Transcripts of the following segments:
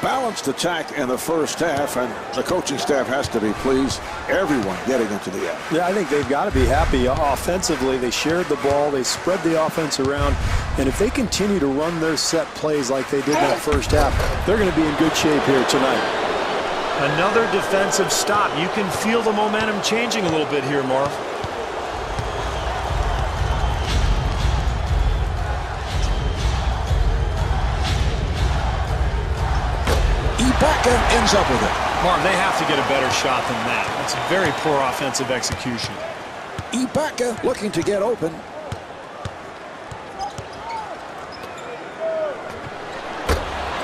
balanced attack in the first half, and the coaching staff has to be pleased. Everyone getting into the end. Yeah, I think they've got to be happy. Offensively, they shared the ball. They spread the offense around. And if they continue to run their set plays like they did in that first half, they're going to be in good shape here tonight. Another defensive stop. You can feel the momentum changing a little bit here, Marv. Ibaka ends up with it. Marv, they have to get a better shot than that. That's very poor offensive execution. Ibaka looking to get open.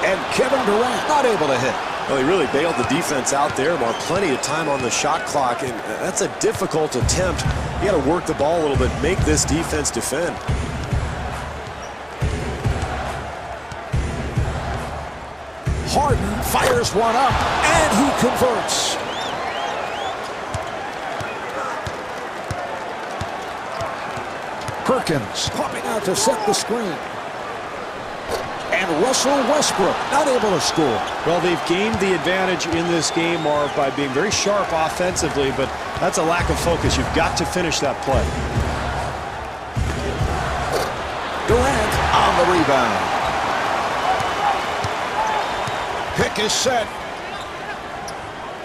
And Kevin Durant not able to hit. Well, he really bailed the defense out there, Marv. Plenty of time on the shot clock, and that's a difficult attempt. You got to work the ball a little bit, make this defense defend. Harden fires one up, and he converts. Perkins popping out to set the screen. And Russell Westbrook not able to score. Well, they've gained the advantage in this game, Marv, by being very sharp offensively, but that's a lack of focus. You've got to finish that play. Durant on the rebound. Pick is set.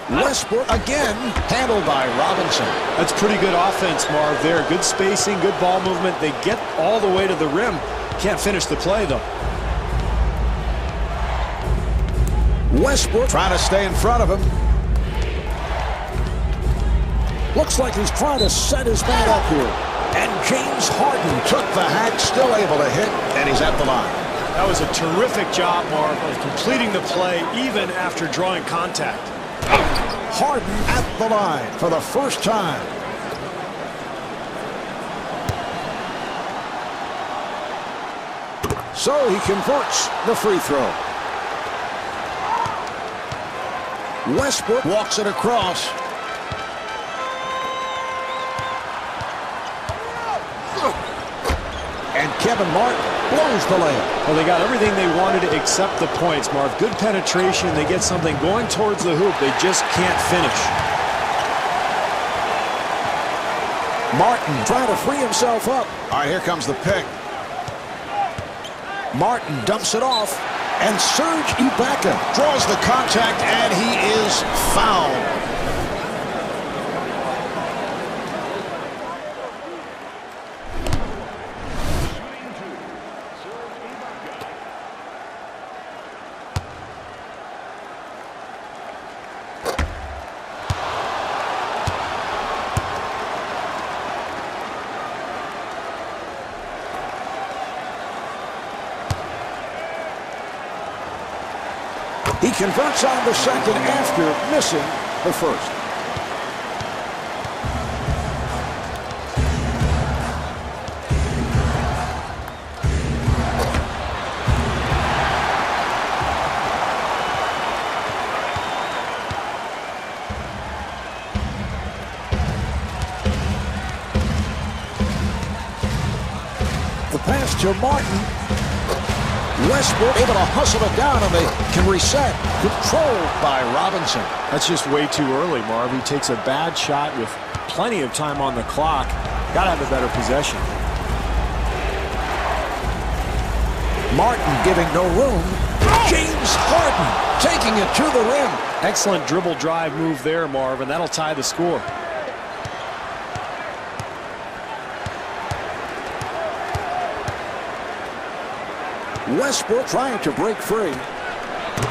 Westbrook again, handled by Robinson. That's pretty good offense, Marv, there. Good spacing, good ball movement. They get all the way to the rim. Can't finish the play, though. Westbrook trying to stay in front of him. Looks like he's trying to set his man up here. And James Harden took the hack, still able to hit, and he's at the line. That was a terrific job, Marv, of completing the play even after drawing contact. Harden at the line for the first time. So he converts the free throw. Westbrook walks it across. And Kevin Martin blows the layup. Well, they got everything they wanted except the points, Marv. Good penetration. They get something going towards the hoop. They just can't finish. Martin trying to free himself up. All right, here comes the pick. Martin dumps it off. And Serge Ibaka draws the contact, and he is fouled. He converts on the second after missing the first. The pass to Martin. Westbrook able to hustle it down, and they can reset. Controlled by Robinson. That's just way too early, Marv. He takes a bad shot with plenty of time on the clock. Got to have a better possession. Martin giving no room. James Harden taking it to the rim. Excellent dribble drive move there, Marv, and that'll tie the score. Westbrook trying to break free.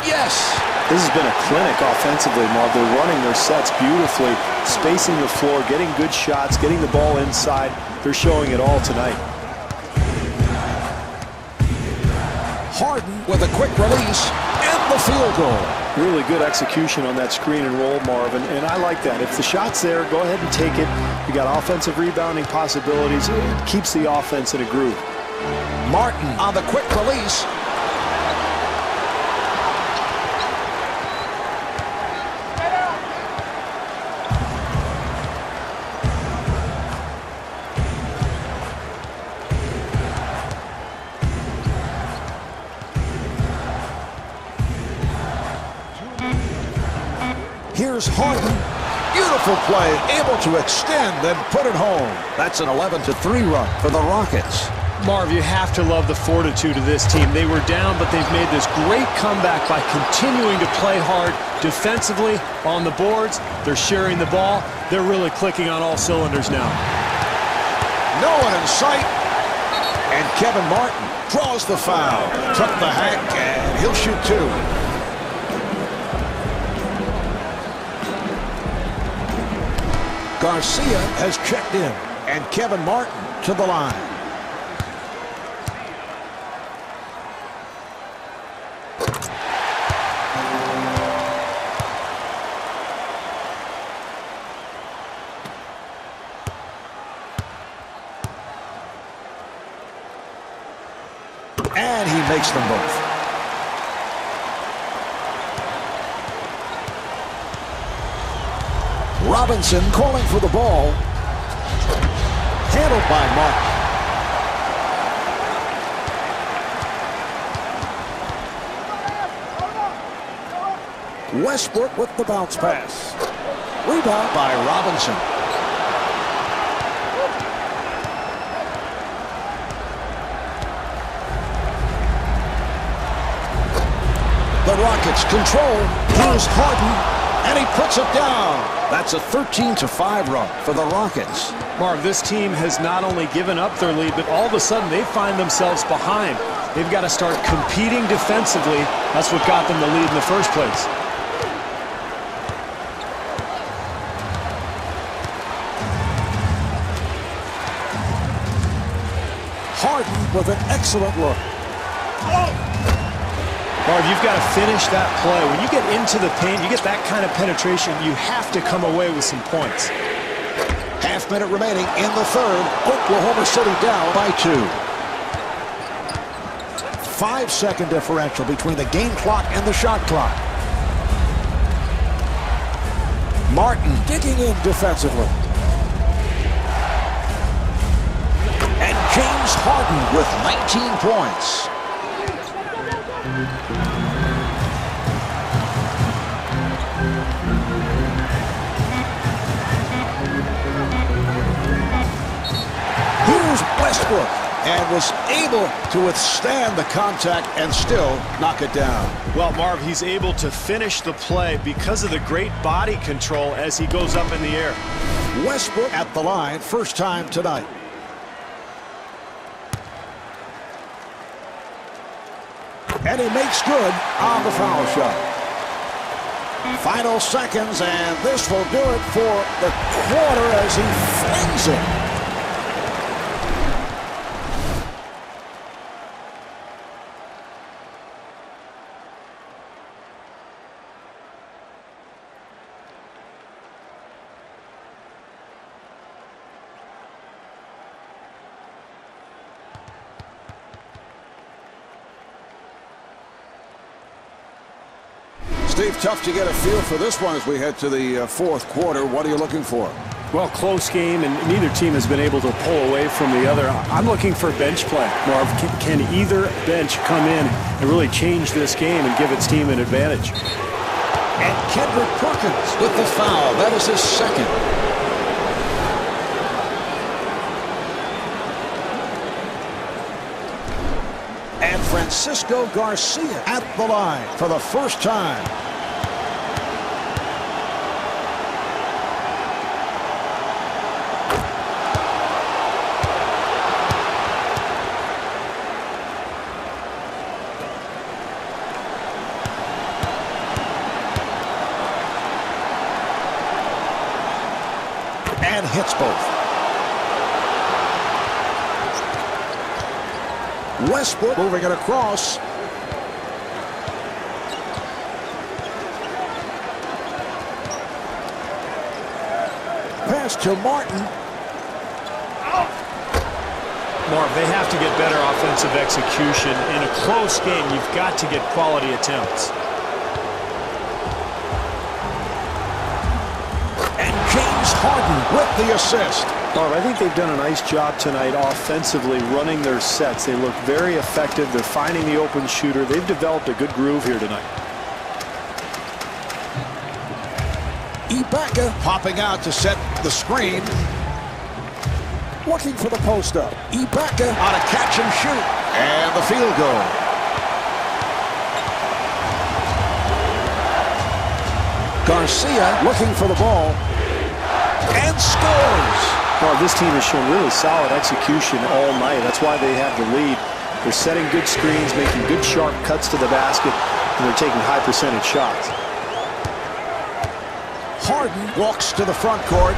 Yes! This has been a clinic offensively, Marv. They're running their sets beautifully, spacing the floor, getting good shots, getting the ball inside. They're showing it all tonight. Harden with a quick release and the field goal. Really good execution on that screen and roll, Marvin, and I like that. If the shot's there, go ahead and take it. You got offensive rebounding possibilities. It keeps the offense in a groove. Martin on the quick release. Here's Harden. Beautiful play, able to extend and put it home. That's an 11-3 run for the Rockets. Marv, you have to love the fortitude of this team. They were down, but they've made this great comeback by continuing to play hard defensively on the boards. They're sharing the ball. They're really clicking on all cylinders now. No one in sight. And Kevin Martin draws the foul. Took the hack, and he'll shoot two. Garcia has checked in, and Kevin Martin to the line. And he makes them both. Robinson calling for the ball. Handled by Martin. Westbrook with the bounce pass. Rebound by Robinson. The Rockets control. Here's Harden, and he puts it down. That's a 13-5 run for the Rockets. Marv, this team has not only given up their lead, but all of a sudden they find themselves behind. They've got to start competing defensively. That's what got them the lead in the first place. Harden with an excellent look. Marv, you've got to finish that play. When you get into the paint, you get that kind of penetration, you have to come away with some points. Half minute remaining in the third. Oklahoma City down by 2. 5-second differential between the game clock and the shot clock. Martin digging in defensively. And James Harden with 19 points. Here's Westbrook, and was able to withstand the contact and still knock it down. Well, Marv, he's able to finish the play because of the great body control as he goes up in the air. Westbrook at the line, first time tonight. And he makes good on the foul shot. Final seconds, and this will do it for the quarter as he flings it. Steve, tough to get a feel for this one as we head to the fourth quarter. What are you looking for? Well, close game, and neither team has been able to pull away from the other. I'm looking for bench play. Marv, can either bench come in and really change this game and give its team an advantage? And Kendrick Perkins with the foul. That is his second. And Francisco Garcia at the line for the first time. And hits both. Westbrook moving it across. Pass to Martin. Marv, they have to get better offensive execution. In a close game, you've got to get quality attempts. And James Harden with the assist. Marv, I think they've done a nice job tonight offensively running their sets. They look very effective. They're finding the open shooter. They've developed a good groove here tonight. Ibaka popping out to set the screen. Looking for the post-up. Ibaka on a catch and shoot. And the field goal. Garcia looking for the ball. And scores. Well, this team has shown really solid execution all night. That's why they have the lead. They're setting good screens, making good sharp cuts to the basket, and they're taking high percentage shots. Harden walks to the front court.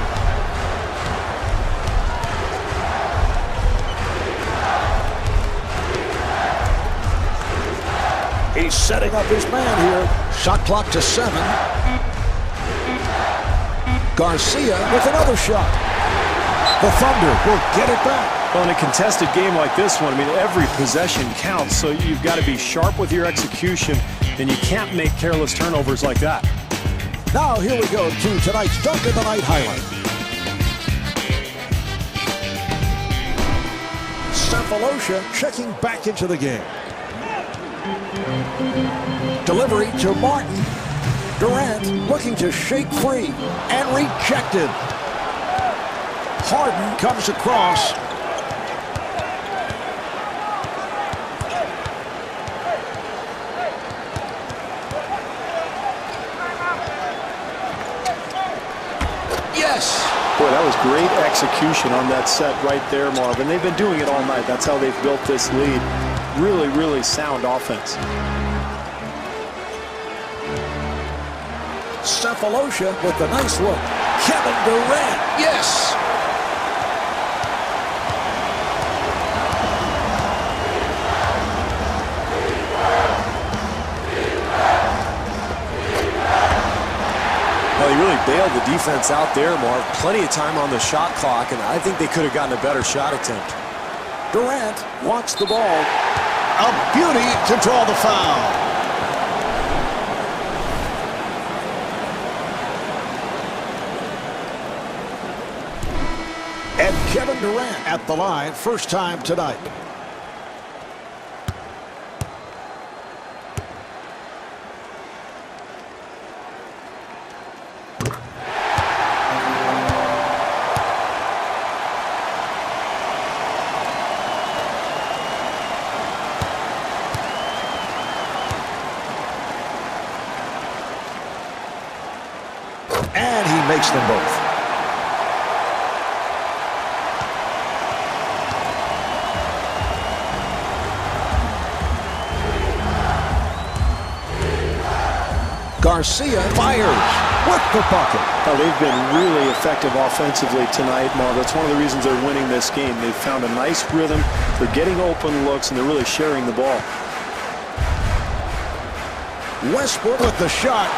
He's setting up his man here. Shot clock to 7. Garcia with another shot. The Thunder will get it back. Well, in a contested game like this one, I mean, every possession counts, so you've got to be sharp with your execution, and you can't make careless turnovers like that. Now here we go to tonight's Dunk of the Night highlight. Cephalosha checking back into the game. Delivery to Martin. Durant looking to shake free and rejected. Harden comes across. Yes. Boy, that was great execution on that set right there, Marvin. They've been doing it all night. That's how they've built this lead. Really, really sound offense. Cephalosha with the nice look. Kevin Durant. Yes. Well, he really bailed the defense out there, Marv. Plenty of time on the shot clock, and I think they could have gotten a better shot attempt. Durant wants the ball. A beauty to draw the foul. And Kevin Durant at the line, first time tonight. And he makes them both. Garcia fires with the bucket. Well, they've been really effective offensively tonight, Marv. That's one of the reasons they're winning this game. They've found a nice rhythm. They're getting open looks, and they're really sharing the ball. Westbrook with the shot.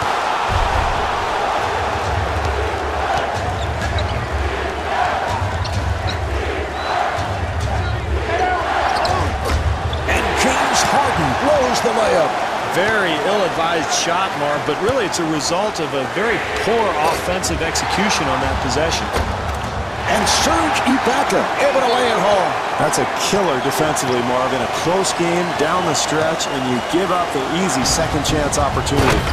And James Harden blows the layup. Very ill-advised shot, Marv, but really it's a result of a very poor offensive execution on that possession. And Serge Ibaka able to lay it home. That's a killer defensively, Marv. In a close game, down the stretch, and you give up the easy second chance opportunity.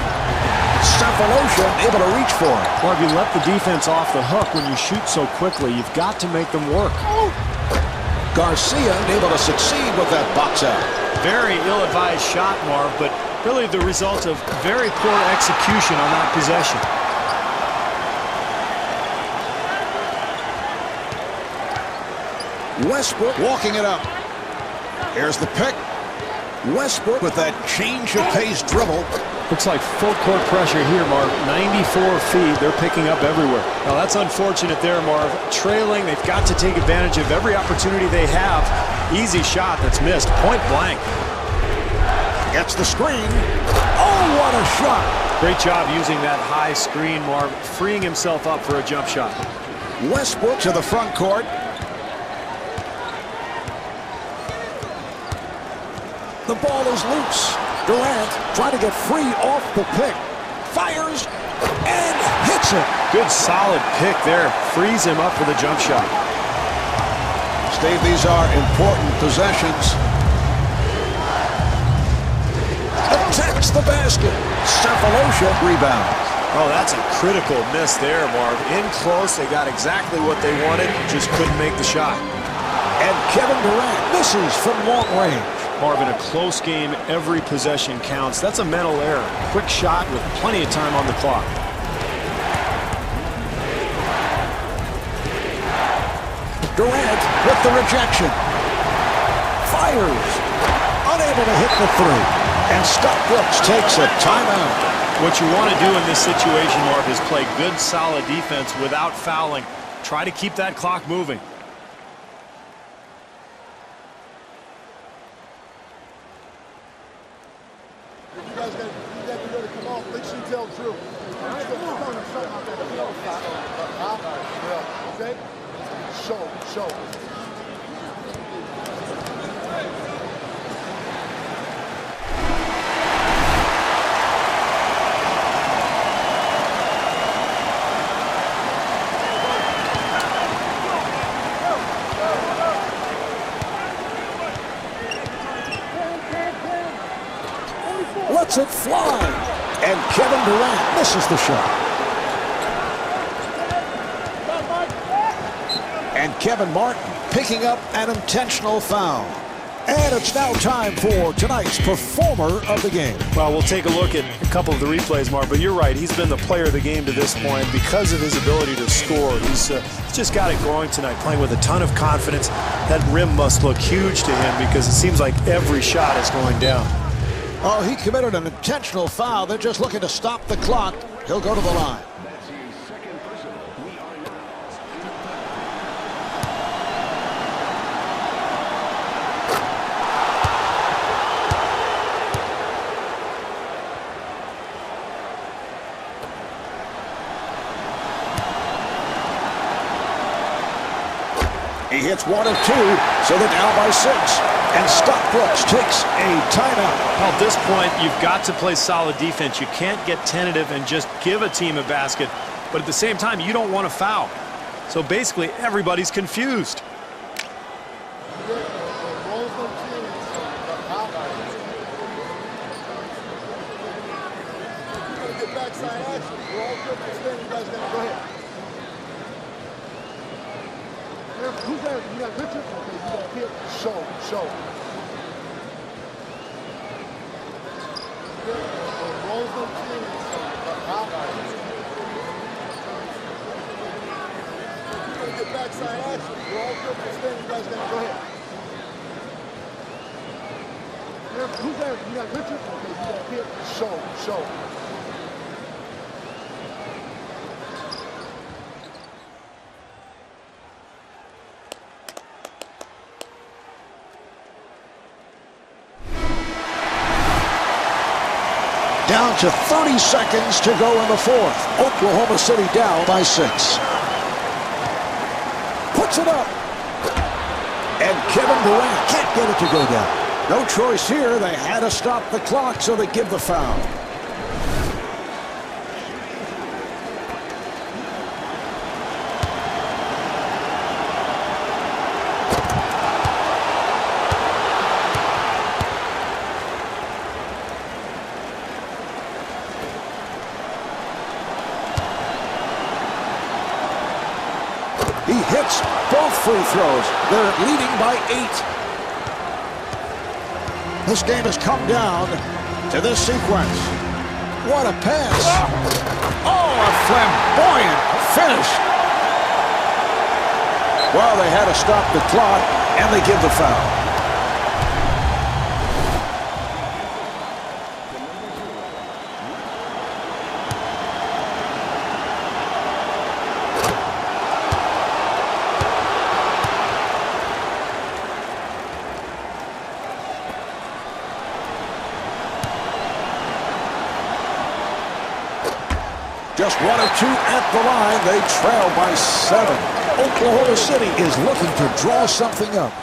Cephalosha able to reach for it. Well, if you let the defense off the hook when you shoot so quickly, you've got to make them work. Garcia able to succeed with that box out. Very ill-advised shot, Marv, but really the result of very poor execution on that possession. Westbrook walking it up. Here's the pick. Westbrook with that change of pace dribble. Looks like full court pressure here, Marv. 94 feet. They're picking up everywhere. Now, that's unfortunate there, Marv. Trailing, they've got to take advantage of every opportunity they have. Easy shot that's missed. Point blank. Gets the screen. Oh, what a shot. Great job using that high screen, Marv. Freeing himself up for a jump shot. Westbrook to the front court. The ball is loose. Durant trying to get free off the pick. Fires and hits it. Good solid pick there. Frees him up for the jump shot. Steve, these are important possessions. Attacks the basket. Cephalosha rebounds. Oh, that's a critical miss there, Marv. In close, they got exactly what they wanted, just couldn't make the shot. And Kevin Durant misses from long range. Marv, in a close game, every possession counts. That's a mental error. Quick shot with plenty of time on the clock. Durant with the rejection. Fires. Unable to hit the three. And Scott Brooks takes a timeout. What you want to do in this situation, Marv, is play good, solid defense without fouling. Try to keep that clock moving. You guys got to be ready to come off. Make sure you tell the truth. Okay? Show. Lets it fly. And Kevin Durant misses the shot. And Kevin Martin picking up an intentional foul. And it's now time for tonight's performer of the game. Well, we'll take a look at a couple of the replays, Mark, but you're right. He's been the player of the game to this point because of his ability to score. He's just got it going tonight, playing with a ton of confidence. That rim must look huge to him because it seems like every shot is going down. Oh, he committed an intentional foul. They're just looking to stop the clock. He'll go to the line. He hits one of two, so they're down by 6. And Scott Brooks takes a timeout. Well, at this point, you've got to play solid defense. You can't get tentative and just give a team a basket. But at the same time, you don't want to foul. So basically, everybody's confused. Who's there? You got Richard? Okay, you got hit. Show. Get backside action. We're all good for staying. You guys got to go ahead. Who's there? You got Richard? Okay, you got hit. Show. Down to 30 seconds to go in the fourth. Oklahoma City down by 6. Puts it up. And Kevin Durant can't get it to go down. No choice here. They had to stop the clock, so they give the foul. He hits both free throws. They're leading by 8. This game has come down to this sequence. What a pass. Oh, a flamboyant finish. Well, they had to stop the clock, and they give the foul. Just 1 of 2 at the line. They trail by 7. Oklahoma City is looking to draw something up.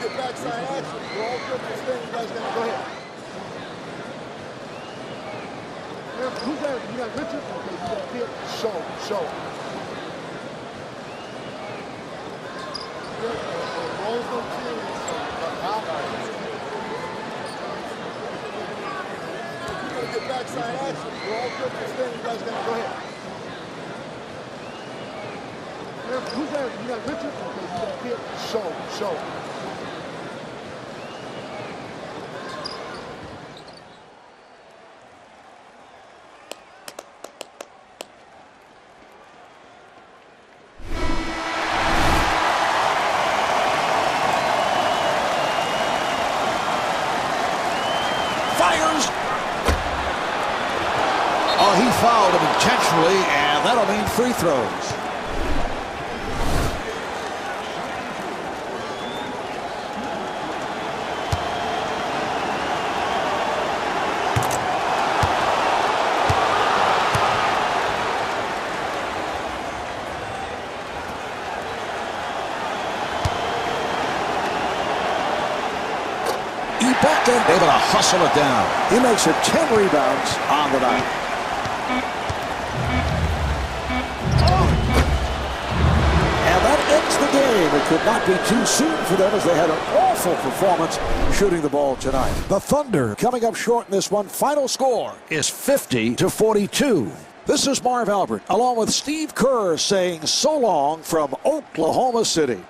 Get backside action. We're all good for staying. You guys got to go ahead. Who's that? You got Richard? Okay, you got Pitt. So. Rolls no team. You're going to get backside action. We're all good for staying. You guys got to go ahead. Who's that? You got Richard? Okay, you got Pitt. So. Fires. Oh, he fouled him intentionally, and that'll mean free throws. Ibaka able to hustle it down. He makes it 10 rebounds on the night. And that ends the game. It could not be too soon for them as they had an awful performance shooting the ball tonight. The Thunder coming up short in this one. Final score is 50-42. This is Marv Albert along with Steve Kerr saying so long from Oklahoma City.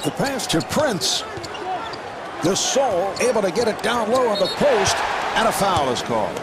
The pass to Prince. Gasol able to get it down low on the post, and a foul is called.